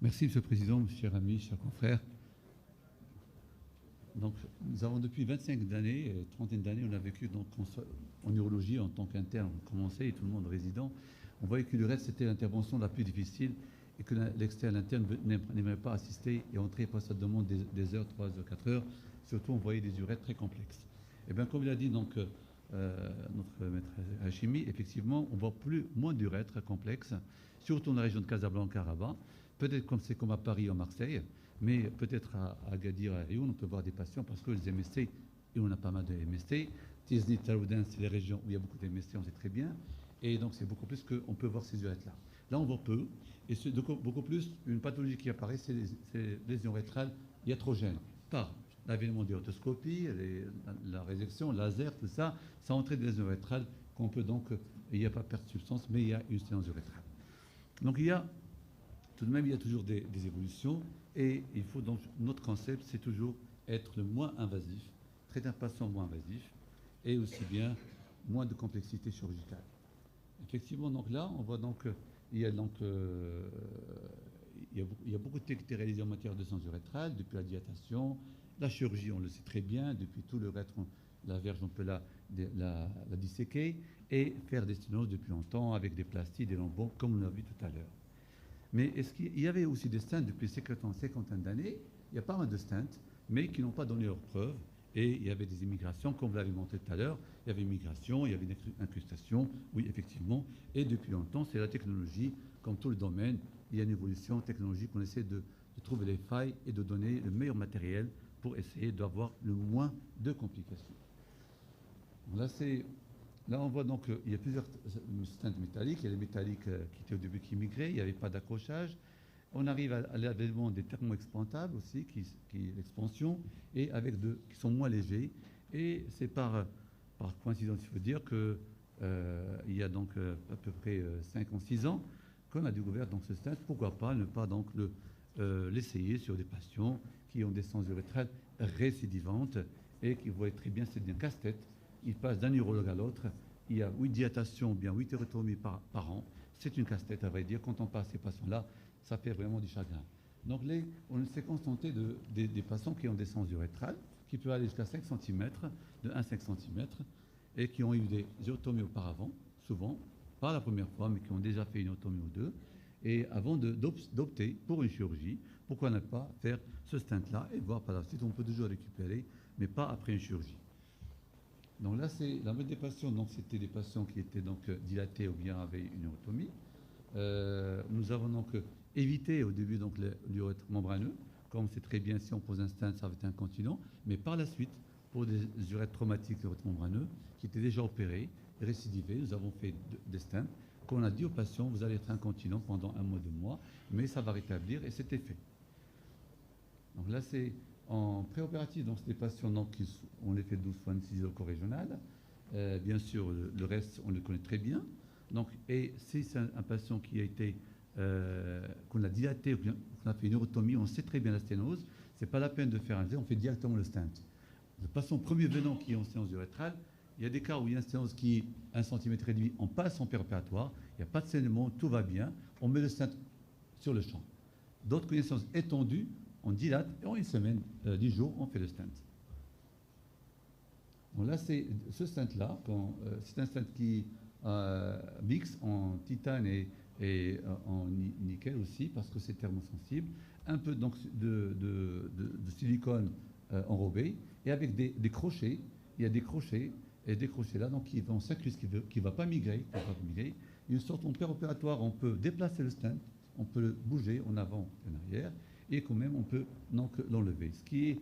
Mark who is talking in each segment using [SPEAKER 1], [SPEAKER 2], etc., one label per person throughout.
[SPEAKER 1] Merci, Monsieur le Président, chers amis, chers confrères. Donc, nous avons depuis 25 années, trentaine d'années, on a vécu donc, en urologie en tant qu'interne. On commençait et tout le monde résident. On voyait que le reste, c'était l'intervention la plus difficile et que l'externe, l'interne n'aimait pas assister et entrer pour sa demande des heures, 3 heures, 4 heures. Surtout, on voyait des urètres très complexes. Et bien, comme il a dit donc, notre maître Hachimi, effectivement, on voit moins d'urètres complexes, surtout dans la région de Casablanca-Rabat. Peut-être comme c'est comme à Paris ou à Marseille, mais peut-être à Agadir, à Lyon, on peut voir des patients parce que les MST, et on a pas mal de MST. Tiznit, Taroudin, c'est les régions où il y a beaucoup de MST, on sait très bien. Et donc c'est beaucoup plus qu'on peut voir ces urètres-là. Là, on voit peu. Et beaucoup plus, une pathologie qui apparaît, c'est les lésions rétrales iatrogènes. Par l'avènement d'urotoscopie, la résection, le laser, tout ça, ça entraîne des lésions rétrales qu'on peut donc, il n'y a pas perte de substance, mais il y a une sténose urétrale. Donc tout de même, il y a toujours des évolutions et il faut donc, notre concept, c'est toujours être le moins invasif, traiter un patient moins invasif et aussi bien moins de complexité chirurgicale. Effectivement, donc là, on voit donc il y a donc il y a beaucoup de techniques réalisées en matière de sens urétral, depuis la dilatation, la chirurgie, on le sait très bien, depuis tout le reste, la verge, on peut la disséquer et faire des sténoses depuis longtemps avec des plastides, des lambeaux, comme on l'a vu tout à l'heure. Mais est-ce qu'il y avait aussi des stents depuis 50 d'années? Il y a pas mal de stents, mais qui n'ont pas donné leurs preuves. Et il y avait des immigrations, comme vous l'avez montré tout à l'heure. Il y avait immigration, il y avait une incrustation, oui, effectivement. Et depuis longtemps, c'est la technologie, comme tout le domaine. Il y a une évolution technologique. On essaie de trouver les failles et de donner le meilleur matériel pour essayer d'avoir le moins de complications. Là, on voit donc il y a plusieurs stents métalliques. Il y a les métalliques qui étaient au début qui migraient, il n'y avait pas d'accrochage. On arrive à l'avènement des thermo-expandables aussi, qui est l'expansion, et avec qui sont moins légers. Et c'est par coïncidence, il faut dire que il y a donc à peu près 5 ou 6 ans qu'on a découvert donc ce stent. Pourquoi pas ne pas donc l'essayer sur des patients qui ont des sens urétrales récidivantes et qui voient très bien, c'est un casse-tête. Il passe d'un urologue à l'autre. Il y a 8 dilatations, ou bien 8 urétromies par an. C'est une casse-tête, à vrai dire. Quand on passe ces patients-là, ça fait vraiment du chagrin. Donc, on s'est contenté des patients qui ont des sens urétrales, qui peuvent aller jusqu'à 5 cm, de 1 à 5 cm, et qui ont eu des urotomies auparavant, souvent, pas la première fois, mais qui ont déjà fait une urotomie ou deux. Et avant d'opter pour une chirurgie, pourquoi ne pas faire ce stent-là et voir par la suite, on peut toujours récupérer, mais pas après une chirurgie. Donc là, c'est la mode des patients. Donc c'était des patients qui étaient donc dilatés ou bien avaient une urotomie. Nous avons donc évité au début donc l'urètre membraneux. Comme c'est très bien, si on pose un stent, ça va être incontinent. Mais par la suite, pour des urètres traumatiques, l'urètre membraneux, qui étaient déjà opérés, récidivés, nous avons fait des stents qu'on a dit aux patients, vous allez être incontinent pendant 1 mois, 2 mois, mais ça va rétablir et c'était fait. Donc là, c'est en préopératif, donc c'est des patients donc, on les fait 12 fois anesthésie loco-régionale. Bien sûr, le reste, on le connaît très bien. Donc, et si c'est un patient qui a été, qu'on a dilaté, qu'on a fait une urotomie, on sait très bien la sténose, c'est pas la peine de faire un stent, on fait directement le stent. Le patient premier venant qui est en sténose urétrale, il y a des cas où il y a une sténose qui est 1 cm réduit, on passe en préopératoire, il n'y a pas de saignement, tout va bien, on met le stent sur le champ. D'autres connaissances étendues, on dilate et en 1 semaine, 10 jours, on fait le stent. Donc là, c'est ce stent-là, c'est un stent qui mixe en titane et en nickel aussi, parce que c'est thermosensible, un peu donc de silicone enrobé, et avec des crochets. Il y a des crochets, et des crochets là, donc qui vont s'incruster, qui ne va pas migrer, une sorte en préopératoire, on peut déplacer le stent, on peut le bouger en avant et en arrière, et quand même on peut donc l'enlever. Ce qui est,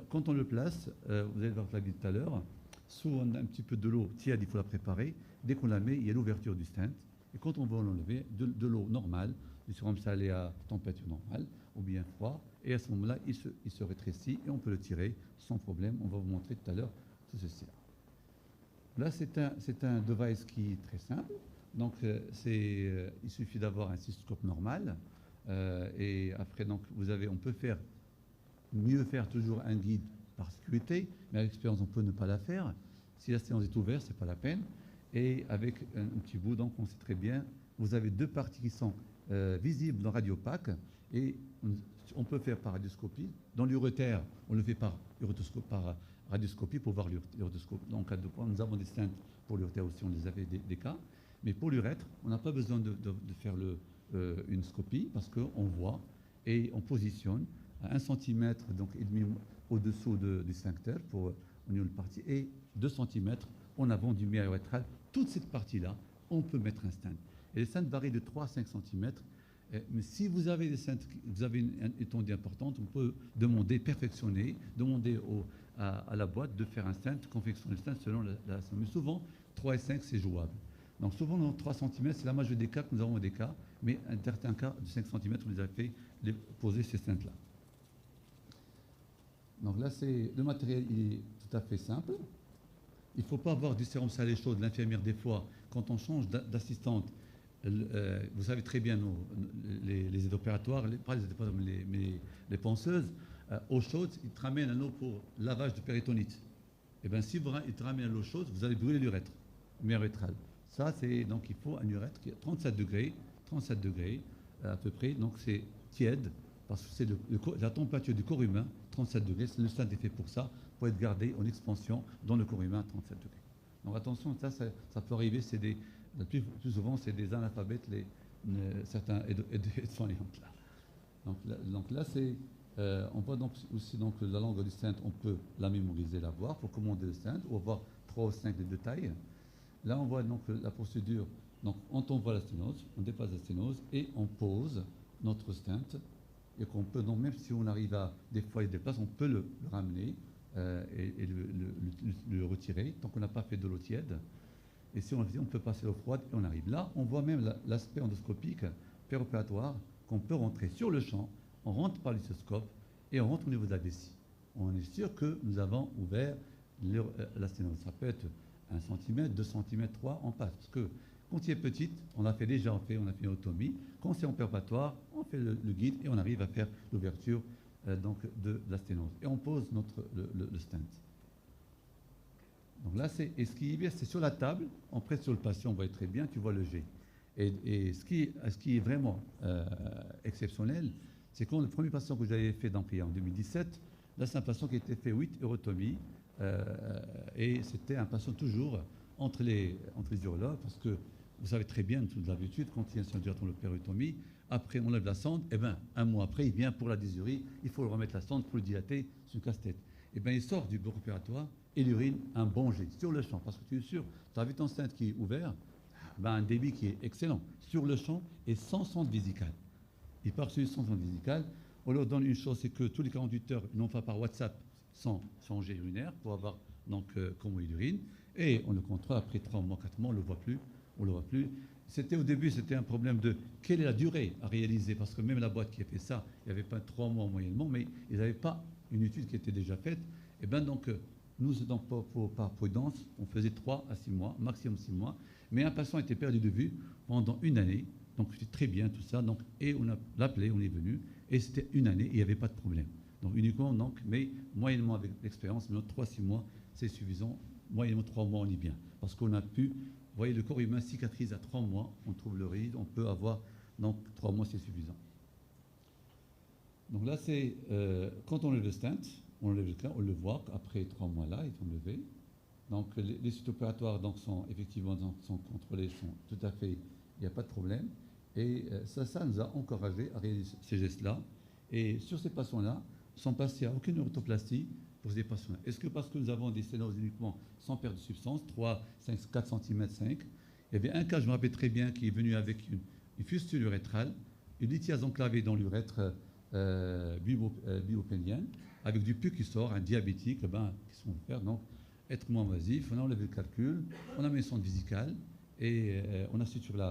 [SPEAKER 1] quand on le place, vous allez voir la vidéo tout à l'heure, sous un petit peu de l'eau tiède, il faut la préparer. Dès qu'on la met, il y a l'ouverture du stent. Et quand on va l'enlever, de l'eau normale, du sérum salé à température normale, ou bien froid, et à ce moment-là, il se rétrécit et on peut le tirer sans problème. On va vous montrer tout à l'heure tout ceci. Là, c'est un device qui est très simple. Donc, il suffit d'avoir un cystoscope normal. Et après, donc, on peut mieux faire toujours un guide par sécurité, mais à l'expérience, on peut ne pas la faire. Si la séance est ouverte, ce n'est pas la peine. Et avec un petit bout, donc, on sait très bien, vous avez 2 parties qui sont visible dans radiopaque et on peut faire par radioscopie. Dans l'urétère, on le fait par radioscopie pour voir l'urétoscope. Donc, nous avons des stents pour l'urétère aussi, on les avait des cas. Mais pour l'urètre, on n'a pas besoin de faire une scopie parce qu'on voit et on positionne à 1 cm donc, et demi au-dessous du sphincter pour au niveau de partie et 2 cm en avant du méa urétral. Toute cette partie-là, on peut mettre un stent. Et les stents varient de 3 à 5 cm. Mais si vous avez des stents, vous avez une étendue importante, on peut demander, perfectionner, demander à la boîte de faire un stent, confectionner le stent selon la. Mais souvent, 3 et 5, c'est jouable. Donc souvent, dans 3 cm, c'est la majorité des cas que nous avons des cas, mais un certain cas de 5 cm, on les a fait poser ces stents-là. Donc là, le matériel il est tout à fait simple. Il ne faut pas avoir du sérum salé chaud de l'infirmière des fois. Quand on change d'assistante, vous savez très bien, les aides opératoires, pas les aides opératoires, mais les penseuses, eau chaude, ils te ramènent un eau pour lavage de péritonite. Et bien, si ils te ramènent à l'eau chaude, vous allez brûler l'urètre, le méa urétral. Ça, donc il faut un urètre qui est 37 degrés à peu près. Donc c'est tiède, parce que c'est la température du corps humain, 37 degrés. Le stent est fait pour ça, pour être gardé en expansion dans le corps humain à 37 degrés. Donc attention, ça peut arriver, plus souvent, c'est des analphabètes, certains aides-soignantes là. Donc là, on voit donc aussi donc, la langue du stent, on peut la mémoriser, la voir pour commander le stent, ou avoir 3 ou 5 de détails. Là, on voit donc la procédure. Donc, on envoie la sténose, on dépasse la sténose et on pose notre stent. Et qu'on peut, donc, même si on arrive à des fois il déplace, on peut le ramener et le retirer tant qu'on n'a pas fait de l'eau tiède. Et si on peut passer l'eau froide et on arrive. Là, on voit même l'aspect endoscopique péropératoire qu'on peut rentrer sur le champ. On rentre par l'isoscope et on rentre au niveau de la vessie. On est sûr que nous avons ouvert la sténose. Ça peut être 1 cm, 2 cm, 3, on passe. Parce que quand il est petite, on a fait une otomie. Quand c'est en péropératoire, on fait le guide et on arrive à faire l'ouverture donc de la sténose. Et on pose le stent. Donc là, ce qui est bien, c'est sur la table, on presse sur le patient, on voit très bien, tu vois le G. Et ce qui est vraiment exceptionnel, c'est quand le premier patient que j'avais fait donc, en 2017, là c'est un patient qui a été fait 8 urotomies, et c'était un patient toujours entre les urologues, parce que vous savez très bien, toute l'habitude, quand il y a un surgeon dans l'opérotomie, après on lève la sonde, et bien un mois après, il vient pour la dysurie, il faut remettre la sonde pour le dilater sur le casse-tête. Et bien il sort du bloc opératoire et l'urine un bon jet sur le champ, parce que tu es sûr, tu as vu ton stent qui est ouvert, ben un débit qui est excellent sur le champ et sans sonde vésicale. Il part sur une sonde vésicale. On leur donne une chose, c'est que tous les 48 heures, ils n'ont pas par WhatsApp sans jet urinaire pour avoir donc comment il urine. Et on le contrôle après 3 mois, 4 mois, on ne le voit plus. Au début, c'était un problème de quelle est la durée à réaliser, parce que même la boîte qui a fait ça, il n'y avait pas 3 mois moyennement, mais ils n'avaient pas une étude qui était déjà faite. Et bien donc, nous, donc, par prudence, on faisait 3 à 6 mois, maximum 6 mois, mais un patient était perdu de vue pendant une année, donc c'était très bien tout ça, donc, et on a l'appelé, on est venu, et c'était une année, et il n'y avait pas de problème. Donc uniquement, donc, mais moyennement avec l'expérience, 3-6 mois, c'est suffisant, moyennement 3 mois, on est bien, parce qu'on a pu, vous voyez, le corps humain cicatrise à 3 mois, on trouve le ride, on peut avoir, donc 3 mois, c'est suffisant. Donc là, c'est quand on lève le stent, on le voit après 3 mois là, ils sont levés. Donc les suites opératoires donc, sont effectivement sont contrôlées, sont tout à fait, il n'y a pas de problème. Et ça nous a encouragé à réaliser ces gestes-là. Et sur ces patients-là, sont passés à aucune orthoplastie pour ces patients-là. Est-ce que parce que nous avons des sténoses uniquement sans perte de substance, 3, 5, 4 cm, 5, il y avait un cas, je me rappelle très bien, qui est venu avec une fistule urétrale, une lithiase enclavée dans l'urètre biopénienne, avec du pus qui sort, un diabétique, qui sont offerts, donc être moins invasif, on a enlevé le calcul, on a mis une sonde vésicale et on a suturé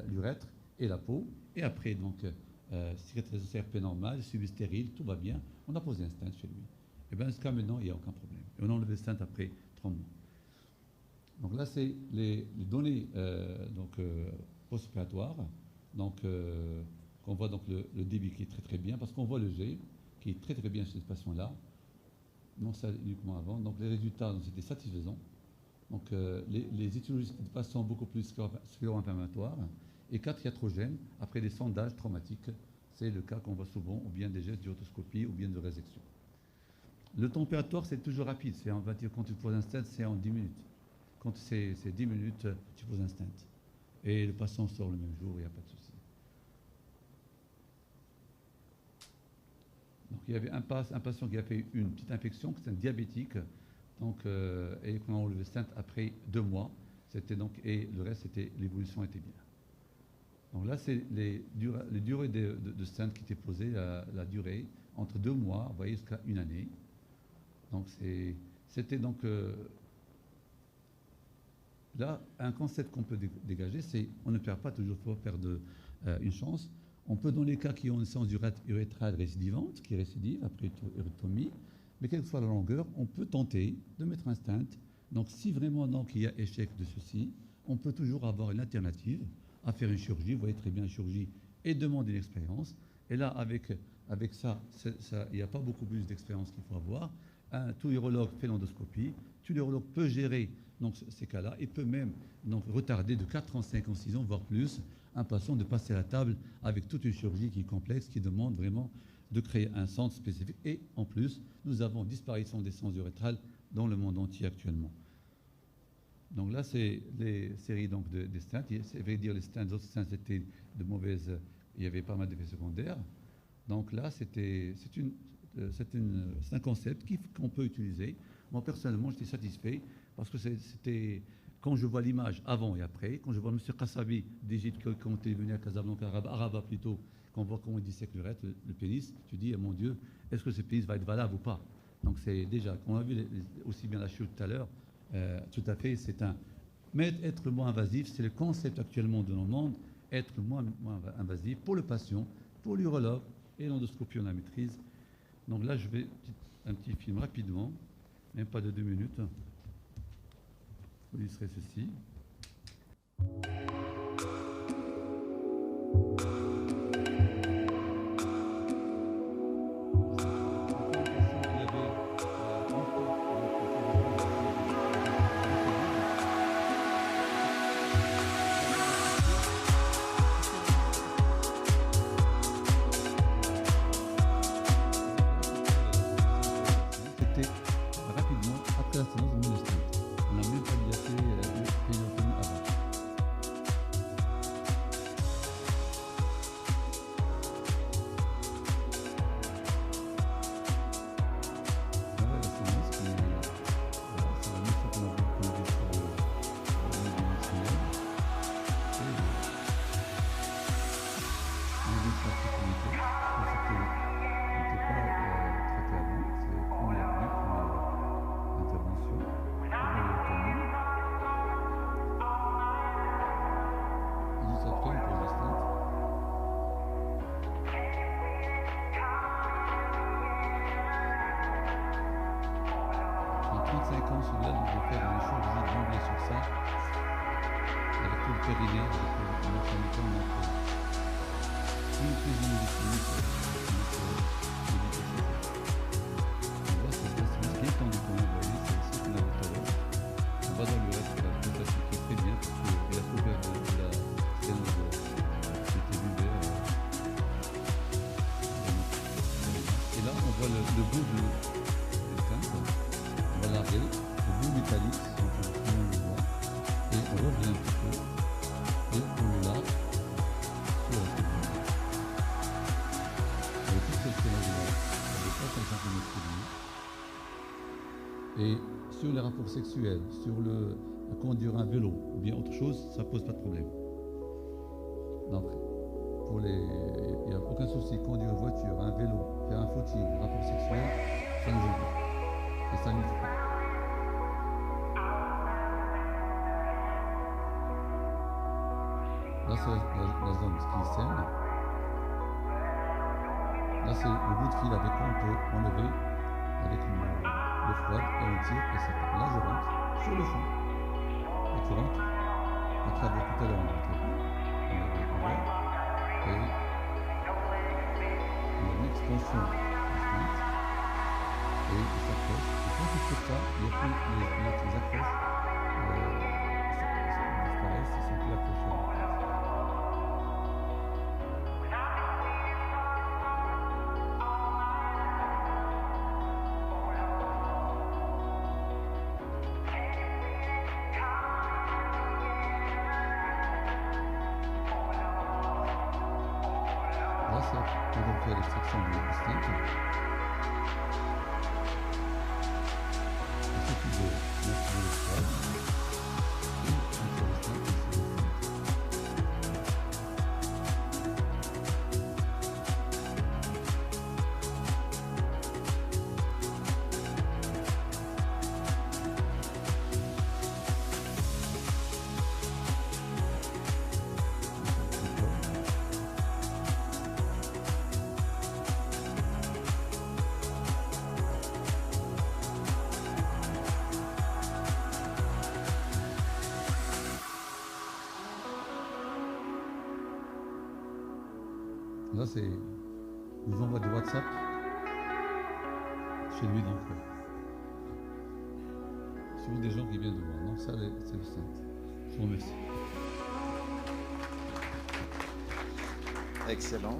[SPEAKER 1] l'urètre et la peau, et après, donc, cicatrisation CRP normale, suivi stérile, tout va bien, on a posé un stent chez lui. Et bien, jusqu'à maintenant, il n'y a aucun problème. Et on a enlevé le stent après 3 mois. Donc là, c'est les données post-opératoires. Donc, on voit donc le débit qui est très très bien, parce qu'on voit le G qui est très très bien chez ce patient-là. Non, ça uniquement avant. Donc les résultats c'était satisfaisants. Donc les étiologies de patients beaucoup plus scléro-inflammatoires. Et 4 iatrogènes après des sondages traumatiques. C'est le cas qu'on voit souvent, ou bien des gestes d'urotoscopie, ou bien de résection. Le temps opératoire, c'est toujours rapide. On va dire quand tu poses un stent, c'est en 10 minutes. Quand c'est 10 minutes, tu poses un stent. Et le patient sort le même jour, il n'y a pas de souci. Donc il y avait un patient qui a fait une petite infection, c'est un diabétique, donc, et qu'on a enlevé le stent après 2 mois. Et le reste, l'évolution était bien. Donc là, c'est les durées de stent qui étaient posées, la durée entre 2 mois, vous voyez, jusqu'à 1 année. Donc c'était donc là un concept qu'on peut dégager, c'est on ne perd pas toujours, faut perdre une chance. On peut, dans les cas qui ont une séance urétrale récidivante, qui récidive après uréctomie, mais quelle que soit la longueur, on peut tenter de mettre un stent. Donc si vraiment il y a échec de ceci, on peut toujours avoir une alternative à faire une chirurgie. Vous voyez très bien, une chirurgie et demander une expérience. Et là, avec ça, il n'y a pas beaucoup plus d'expérience qu'il faut avoir. Tout urologue fait l'endoscopie. Tout urologue peut gérer donc, ces cas-là et peut même donc, retarder de 4 ans, 5 ans, 6 ans, voire plus, un patient de passer à la table avec toute une chirurgie qui est complexe, qui demande vraiment de créer un centre spécifique. Et en plus, nous avons disparition des séances urétrales dans le monde entier actuellement. Donc là, c'est les séries donc, des stents. C'est vrai dire les stents, les autres stents étaient de mauvaises, il y avait pas mal d'effets secondaires. Donc là, c'est un concept qu'on peut utiliser. Moi, personnellement, j'étais satisfait parce que c'était, quand je vois l'image avant et après, quand je vois M. Kassabi d'Égypte, quand il est venu à Casablanca, Araba plutôt, qu'on voit comment il dissèque le pénis, tu dis, mon Dieu, est-ce que ce pénis va être valable ou pas? Donc c'est déjà, on a vu aussi bien la chute tout à l'heure, tout à fait, mais être moins invasif, c'est le concept actuellement de nos mondes, être moins invasif pour le patient, pour l'urologue et l'endoscopie, on la maîtrise. Donc là, je vais un petit film rapidement, même pas de 2 minutes. Vous illustrer ceci. Et sur les rapports sexuels, sur le conduire un vélo ou bien autre chose, ça ne pose pas de problème. Donc, il n'y a aucun souci. Conduire une voiture, un vélo, faire un footing, un rapport sexuel, ça ne joue pas. Et ça ne joue pas. Là, c'est la zone qui saigne. Là, c'est le bout de fil avec quoi on peut enlever avec le froid et on tire et ça part. Là, je rentre sur le fond. Et tu rentres à travers tout à l'heure, on avait ouvert et il y a une expansion constante et il s'accroche. Et quand tu fais ça, il n'y a plus les accroches disparaissent, ils ne sont plus accrochés à la place. c'est on va faire l'extraction du stent. Il suffit de mettre le stent et mettre le stent ici. Là, c'est nous envoie de WhatsApp chez lui, donc souvent des gens qui viennent de voir. Donc ça, c'est le stent. Je vous remercie.
[SPEAKER 2] Excellent.